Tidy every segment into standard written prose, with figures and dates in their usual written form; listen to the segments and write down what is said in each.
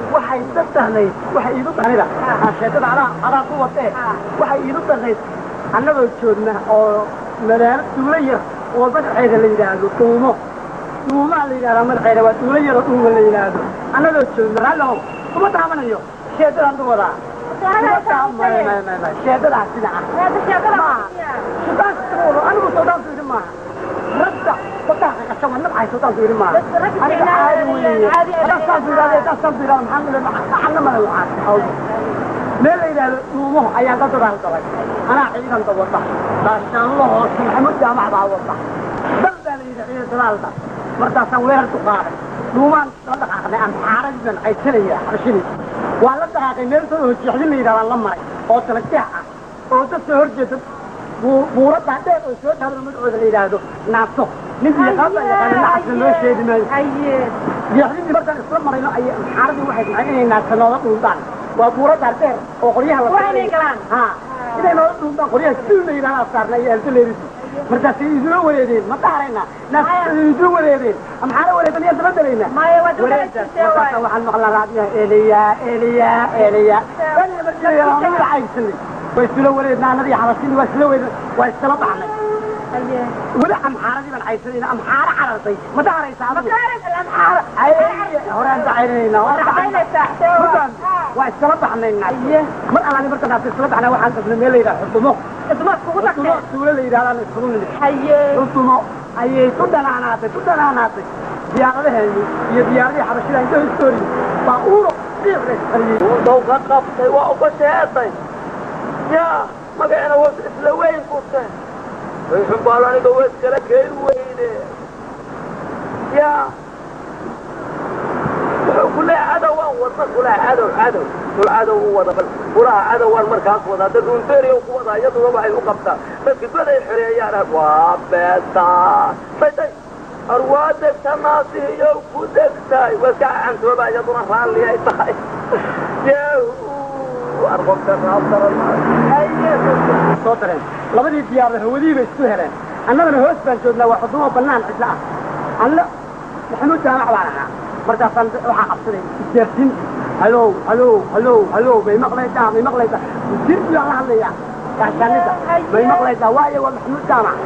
waxay dadtahnay waxay iidu tahnida sheekada adaa ku watee waxay iidu tahnay annagoo joogna oo madaalo duulo yar oo magaceeda la yidhaahdo duumaa la yidhahdaa magaceeda waa duulo yar oo duuma la yidhaahdo annagoo joogna raallow kuma taabanayo sheekadaan u wadaa sheekadaas sida anigu soodaanku yidhi maaha ragda dadka qashama nabcay soodaanku yidhi maaha aniga caadi weeye meel la yidhaahdo duumo ayaa dadadaan galay anaa ciidan dawada daashaanlo hoos maxamuud jaamac baa wada dal baa la yidhi ciidan dalaalda markaasaan weerar ku qaaday duumaan la dhaqaaqnay aan xaaradiiban caysanaya xabashidii waa la dhaqaaqay meel soo hojiixdin la yidhahdaan la maray oo talajeex ah oo dad soo horjeeda buurada dheer oo soo dhaaro magacooda la yidhaahdo naafto ninkii qaaba yaqaana nacasna loo sheegi maayo jeexdintii markaan isla marayno ay xaaradii waxay dhacay inay naafsanooda dhuuntaan waa buurada dheer oo qoryaha la galaan inay noola dhuuntaan qoryaha siduu la yidhahdaa saarna iyo eldoleerisi markaasay idula wareedeen ma dhaarayna naas idula wareedeen amxaara wareedan iyo daba dalayna markaasa waxaan maqlaa raadiyaha eliya caygsanay waa isula wareedna anadii xabashini waa isla weydna waa iskala baxnay weli amxaaradii baan caysanayna amxaara carartay ma dhaaraysa horaan dacaynayna waa iskala baxnayna mar allaani markaan naasta iskala baxnay waxaan qabnay meel la yidhaha xudumo tuulo la yidhahdaan iskugu nimid xudumo ayay ku dhanaanaatay diyaaradaheeni iyo diyaaradihii xabashida inta histori baa uuro dhiiqdhaw ka qabtay waa uga sheetay yaa magaceena was isla weyn kurtay way xumbaal aniga was kala keen weyne yaa wuxuu ku leeyahay cadowaan wadna kulaha cadow dul cadow u wada bal kulaha cadowaan markaas wadaa dad unteriyo ku wadaa iyaduna waxay u qabtaa dadka baday xoreeyaan waa beetaa baytay arwaa degta naasihiyo ku degtay waska cantooba iyaduna raalli ay tahay soo dareen labadii diyaarada hawadii bay isku heleen annagana hoos baan joognaa waa xudumo bannaan cidla ah alle maxamuud jaamac baan ahaa markaasaan waxaa qabsaday isgaarsiin halow may maqlaysaa wasiirkii baan la hadlayaa gaashaanida may maqlaysaa waayo waa maxamuud jaamac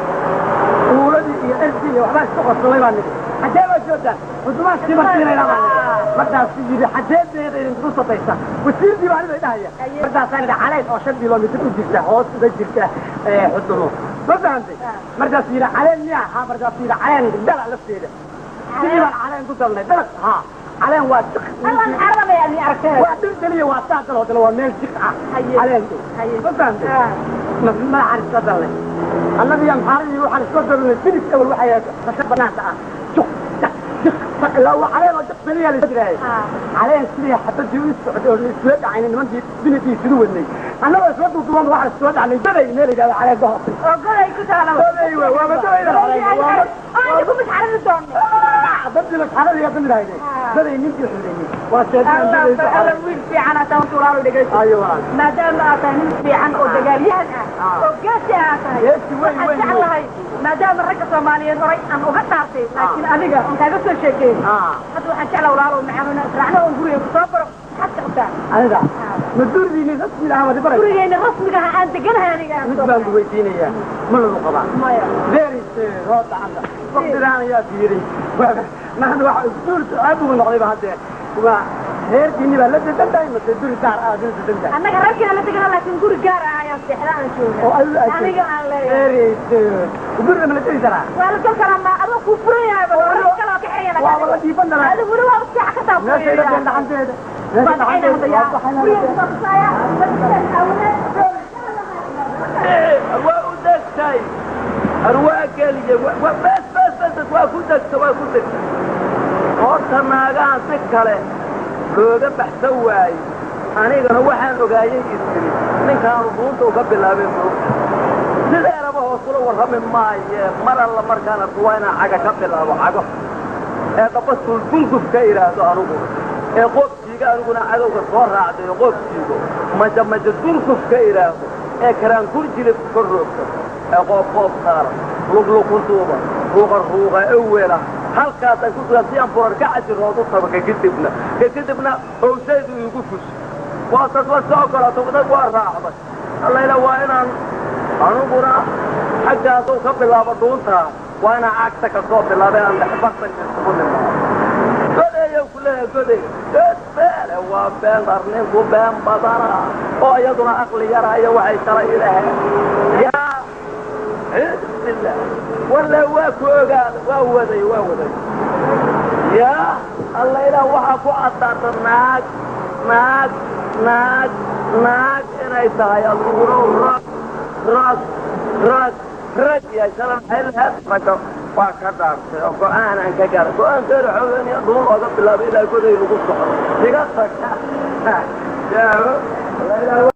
uuladii iyo cirkii iyo waxbaa isku qorsamay baan nidhi xaggee baa joogtaan xudumaha simarsiinayna baan nidhi markaasuu yidhi xageedeeda idinku sotaysa wasiirkii baa anida idhahaya markaasaan idhi caleyn oo 5 kilomitir u jirta hoos uga jirta xudumo ma fahantay markaasuu yidhi caleen miyaa haa markaasuu yidhi caleen dala lafteeda sidii baan caleen ku dalnay dalag haa caleen waa jiq waa dhildaliya waa saadal oo kale waa meel jiq ah caleenku ma fahantay madaxaan isla dalnay annagii amxaaradii waxaan isla dalnay filis awal waxay qasab banaanka ah لو عليه ما تقبليه للجراي عليه سليه حبتي ويسعد السواد عين المنتي بنتي سدوني انا اسود وطوان واحد السواد عن البلي مالي قال عليه ضغط قال كنت انا ايوه وما تقول انا كنت مش عارف الدم بدي مش عارف يا بنت هاي بدي نمشي حليني واشهد انا وين في انا تاون طولار ودقيت ايوه ما دام اتاني في عن ودقاليها وقاسي اتاي وين ما دام الرجل الصوماليين هوري ان uga taartay laakiin aniga aan kaga soo sheekay hada waxaan jeclaa walaalo macana raacno oo guriga ku soo baro حتى قدام هذا مدوريني رسمي لها ما تبرك مدوريني رسمي لها أنت جنها أنا مش بقوليني يا من القضاء ما يا ديري روت عندك قدر أنا يا ديري نحن واحد دور أبو من غريب هذا هو هير ديني بلا تدنداي ما تدور دار أدين تدنداي أنا قررت أنا تقول لكن دور جار يا استحلال شو أنا قال هيري دور من تدري ترى ولا كل كلام ما أبغى كفرية ولا كلام كحية أنا والله دي فن هذا ولا هو بتاع كتاب ناس اللي عند هذا ناس عند هذا وأودكتاي أرواك اللي بس وأكودك horta naagaan si kale looga baxsan waayey anigana waxaan ogaayay isiri ninkaan runta uga bilaabay sideeraba hoosula warrami maaye mar alla markaan arko waa inaan caga ka bilaabo cago ee qabasul dunguf ka yidhaahdo anugu ee qofkiiga aniguna cadowga soo raacday qofkiigo maja dunguf ka yidhaahdo ee karaan kurjilib ka roogto ee qoob saara luqluquntuuba ruuqa awela halkaas ay ku gaasiyaan boorka casiroodu tabaka kadibna howsaydu igu fushi waa tasla soo kala tugday waa raacday allayna waa inaan anuguna xaggaasuu ka bilaabo dhuuntaa waa inaan cagta ka soo bilaabay aan dhexbartanka isugu nimaado godeeyo kuleeya godey beele waa been darninku been badana oo iyaduna aqli yaraayo waxay kala idhaheen yaa bismillah walla waa ku ogaada waa waday yaa allayna waxaa ku caddaata naag inay tahay aduguna rag yahay shalan xilheed ragga waa ka dhaartay oo go'aanaan ka gaara go'aankeeda xoogeen iyo dhuun ooga bilaabay ilaa goday lagu socdo iga tag